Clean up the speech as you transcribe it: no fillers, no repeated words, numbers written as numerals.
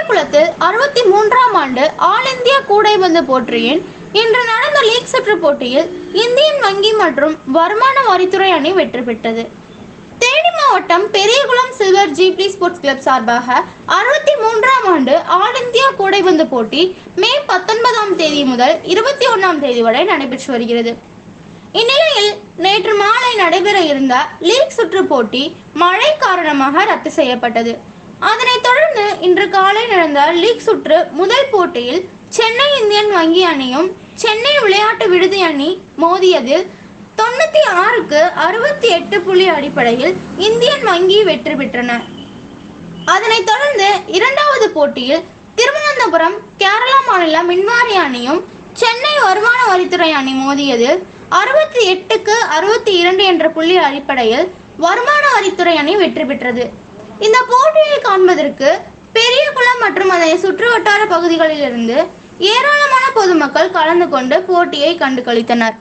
பெரியகுளத்தில் 63ஆம் ஆண்டு all India கூடைப்பந்து போட்டியின் இன்று நடந்த லீக் சுற்று போட்டியில் இந்தியன் வங்கி மற்றும் வருமான வரித்துறை அணி வெற்றி பெற்றது. தேனி மாவட்டம் Periyakulam silver jubilee sports club சார்பாக 63ஆம் ஆண்டு ஆல் இந்தியா கூடைப்பந்து போட்டி மே 19ஆம் தேதி முதல் 21ஆம் தேதி வரை நடைபெற்று வருகிறது. இந்நிலையில் நேற்று மாலை நடைபெற இருந்த லீக் சுற்று போட்டி மழை காரணமாக ரத்து செய்யப்பட்டது. அதனைத் தொடர்ந்து இன்று காலை நடந்த லீக் சுற்று முதல் போட்டியில் சென்னை இந்தியன் வங்கி அணியும் சென்னை விளையாட்டு விடுதி அணி மோதியதில் 96க்கு 68 புள்ளி அடிப்படையில் இந்தியன் வங்கி வெற்றி பெற்றன. அதனைத் தொடர்ந்து இரண்டாவது போட்டியில் திருவனந்தபுரம் கேரளா மாநில மின்வாரிய அணியும் சென்னை வருமான வரித்துறை அணி மோதியதில் 68க்கு 62 என்ற புள்ளி அடிப்படையில் வருமான வரித்துறை அணி வெற்றி பெற்றது. இந்த போட்டியை காண்பதற்கு பெரியகுளம் மற்றும் அதனை சுற்றுவட்டார பகுதிகளில் இருந்து ஏராளமான பொதுமக்கள் கலந்து கொண்டு போட்டியை கண்டு களித்தனர்.